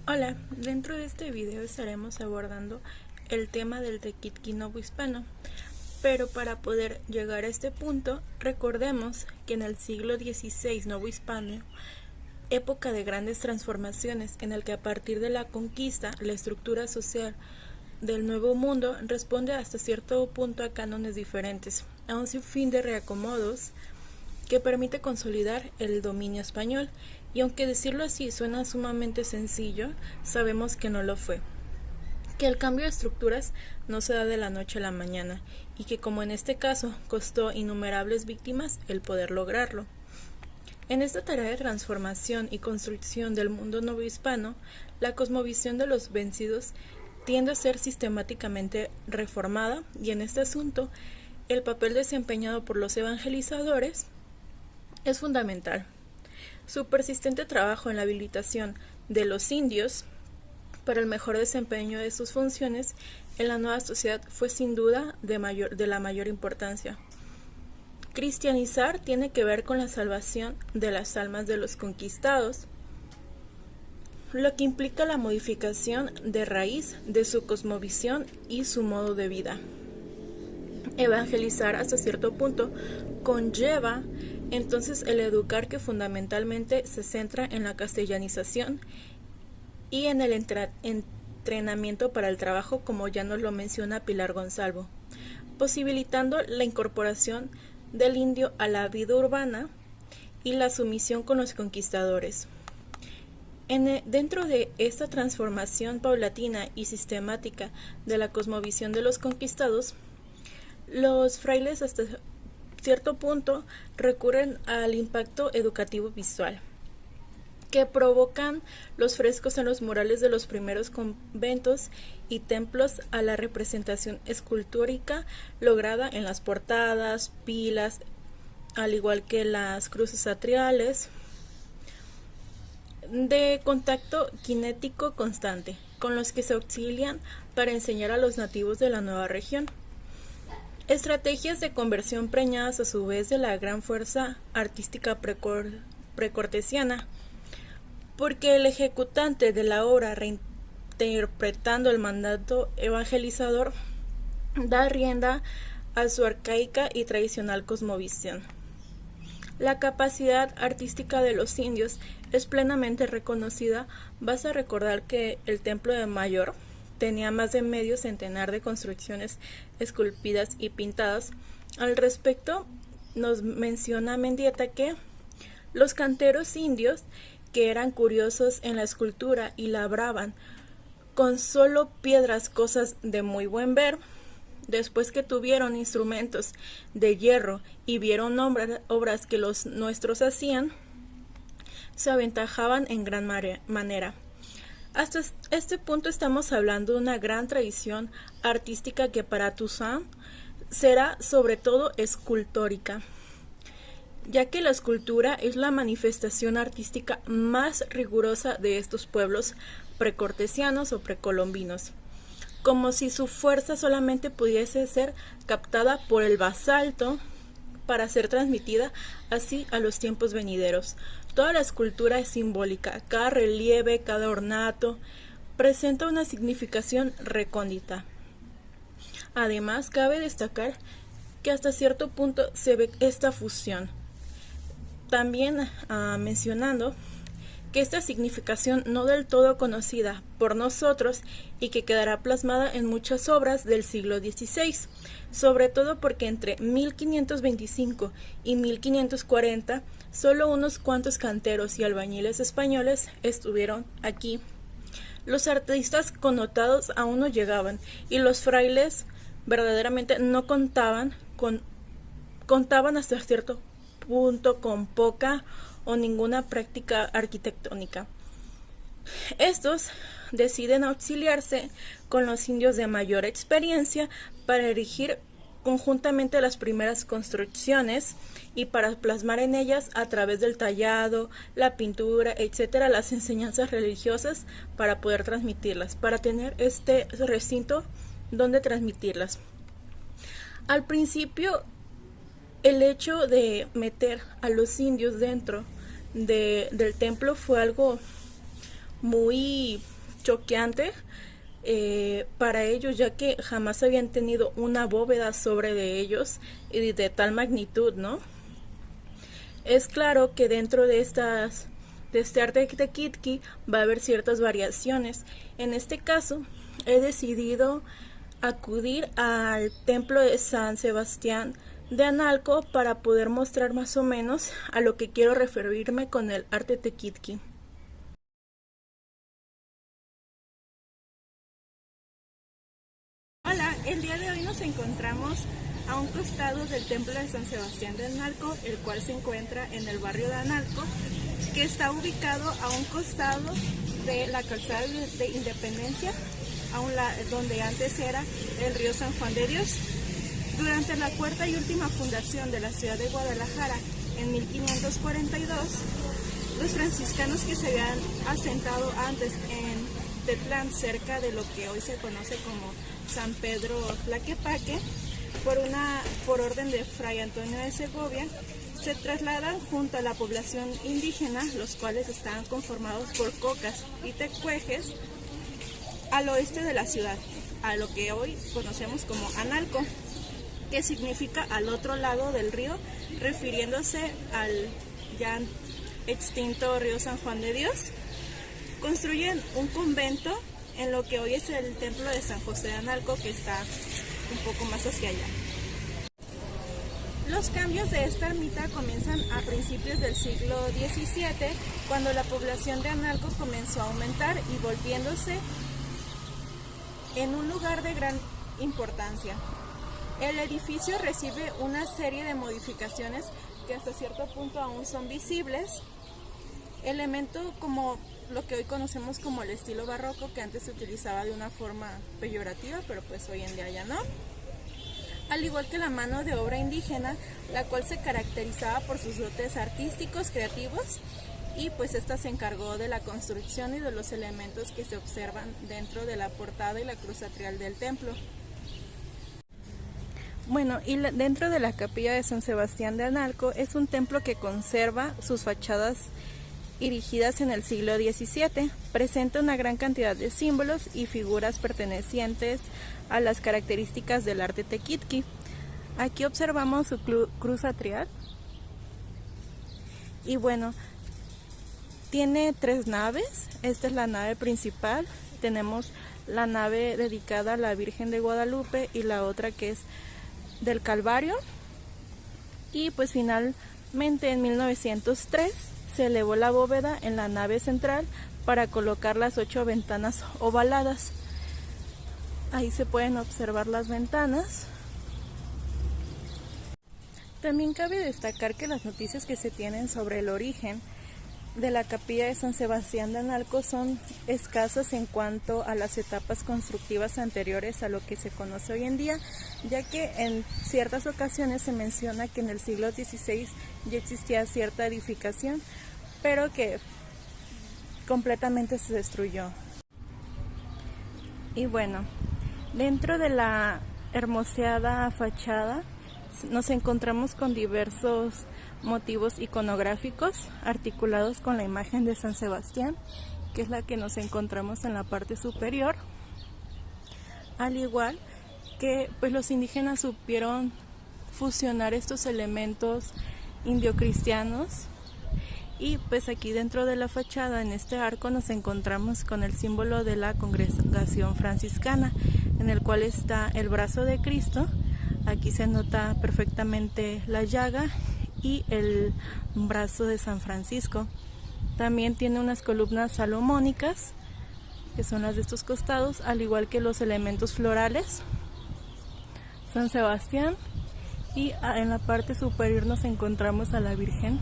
Hola, dentro de este video estaremos abordando el tema del Tequitqui novohispano, pero para poder llegar a este punto, recordemos que en el siglo XVI novohispano, época de grandes transformaciones en el que a partir de la conquista, la estructura social del Nuevo Mundo responde hasta cierto punto a cánones diferentes, a un sinfín de reacomodos que permite consolidar el dominio español, y aunque decirlo así suena sumamente sencillo, sabemos que no lo fue, que el cambio de estructuras no se da de la noche a la mañana, y que como en este caso costó innumerables víctimas el poder lograrlo. En esta tarea de transformación y construcción del mundo novohispano, la cosmovisión de los vencidos tiende a ser sistemáticamente reformada, y en este asunto el papel desempeñado por los evangelizadores es fundamental. Su persistente trabajo en la habilitación de los indios para el mejor desempeño de sus funciones en la nueva sociedad fue sin duda de la mayor importancia. Cristianizar tiene que ver con la salvación de las almas de los conquistados, lo que implica la modificación de raíz de su cosmovisión y su modo de vida. Evangelizar hasta cierto punto conlleva entonces el educar, que fundamentalmente se centra en la castellanización y en el entrenamiento para el trabajo, como ya nos lo menciona Pilar Gonzalvo, posibilitando la incorporación del indio a la vida urbana y la sumisión con los conquistadores. Dentro de esta transformación paulatina y sistemática de la cosmovisión de los conquistados, los frailes hasta cierto punto recurren al impacto educativo visual que provocan los frescos en los murales de los primeros conventos y templos, a la representación escultórica lograda en las portadas, pilas, al igual que las cruces atriales, de contacto cinético constante, con los que se auxilian para enseñar a los nativos de la nueva región. Estrategias de conversión preñadas a su vez de la gran fuerza artística precortesiana, porque el ejecutante de la obra, reinterpretando el mandato evangelizador, da rienda a su arcaica y tradicional cosmovisión. La capacidad artística de los indios es plenamente reconocida. Basta recordar que el templo de Mayor tenía más de medio centenar de construcciones esculpidas y pintadas. Al respecto, nos menciona Mendieta que los canteros indios, que eran curiosos en la escultura y labraban con solo piedras cosas de muy buen ver, después que tuvieron instrumentos de hierro y vieron obras que los nuestros hacían, se aventajaban en gran manera. Hasta este punto estamos hablando de una gran tradición artística que para Toussaint será sobre todo escultórica, ya que la escultura es la manifestación artística más rigurosa de estos pueblos precortesianos o precolombinos, como si su fuerza solamente pudiese ser captada por el basalto para ser transmitida así a los tiempos venideros. Toda la escultura es simbólica, cada relieve, cada ornato presenta una significación recóndita. Además, cabe destacar que hasta cierto punto se ve esta fusión. También mencionando que esta significación no del todo conocida por nosotros y que quedará plasmada en muchas obras del siglo XVI, sobre todo porque entre 1525 y 1540 solo unos cuantos canteros y albañiles españoles estuvieron aquí. Los artistas connotados aún no llegaban, y los frailes verdaderamente no contaban hasta cierto punto con poca o ninguna práctica arquitectónica. Estos deciden auxiliarse con los indios de mayor experiencia para erigir conjuntamente las primeras construcciones y para plasmar en ellas, a través del tallado, la pintura, etcétera, las enseñanzas religiosas, para poder transmitirlas, para tener este recinto donde transmitirlas. Al principio, el hecho de meter a los indios dentro del templo fue algo muy choqueante para ellos, ya que jamás habían tenido una bóveda sobre de ellos y de tal magnitud, ¿no? Es claro que dentro de este arte de Kitki va a haber ciertas variaciones. En este caso, he decidido acudir al templo de San Sebastián de Analco para poder mostrar más o menos a lo que quiero referirme con el arte tequitqui. Hola, el día de hoy nos encontramos a un costado del templo de San Sebastián de Analco, el cual se encuentra en el barrio de Analco, que está ubicado a un costado de la calzada de Independencia, donde antes era el río San Juan de Dios. Durante la cuarta y última fundación de la ciudad de Guadalajara, en 1542, los franciscanos que se habían asentado antes en Tetlán, cerca de lo que hoy se conoce como San Pedro Tlaquepaque, por orden de Fray Antonio de Segovia, se trasladan junto a la población indígena, los cuales estaban conformados por cocas y tecuejes, al oeste de la ciudad, a lo que hoy conocemos como Analco, que significa al otro lado del río, refiriéndose al ya extinto río San Juan de Dios. Construyen un convento en lo que hoy es el templo de San José de Analco, que está un poco más hacia allá. Los cambios de esta ermita comienzan a principios del siglo XVII, cuando la población de Analco comenzó a aumentar y volviéndose en un lugar de gran importancia. El edificio recibe una serie de modificaciones que hasta cierto punto aún son visibles. Elemento como lo que hoy conocemos como el estilo barroco, que antes se utilizaba de una forma peyorativa, pero pues hoy en día ya no. Al igual que la mano de obra indígena, la cual se caracterizaba por sus dotes artísticos, creativos, y pues esta se encargó de la construcción y de los elementos que se observan dentro de la portada y la cruz atrial del templo. Bueno, y dentro de la capilla de San Sebastián de Analco es un templo que conserva sus fachadas erigidas en el siglo XVII. Presenta una gran cantidad de símbolos y figuras pertenecientes a las características del arte tequitqui. Aquí observamos su cruz atrial. Y bueno, tiene 3 naves. Esta es la nave principal. Tenemos la nave dedicada a la Virgen de Guadalupe y la otra que es del Calvario. Y pues finalmente en 1903 se elevó la bóveda en la nave central para colocar las 8 ventanas ovaladas. Ahí se pueden observar las ventanas. También cabe destacar que las noticias que se tienen sobre el origen de la capilla de San Sebastián de Analco son escasas en cuanto a las etapas constructivas anteriores a lo que se conoce hoy en día, ya que en ciertas ocasiones se menciona que en el siglo XVI ya existía cierta edificación, pero que completamente se destruyó. Y bueno, dentro de la hermoseada fachada nos encontramos con diversos motivos iconográficos articulados con la imagen de San Sebastián, que es la que nos encontramos en la parte superior. Al igual que pues los indígenas supieron fusionar estos elementos indiocristianos, y pues aquí dentro de la fachada, en este arco, nos encontramos con el símbolo de la congregación franciscana, en el cual está el brazo de Cristo. Aquí se nota perfectamente la llaga y el brazo de San Francisco. También tiene unas columnas salomónicas, que son las de estos costados, al igual que los elementos florales, San Sebastián, y en la parte superior nos encontramos a la Virgen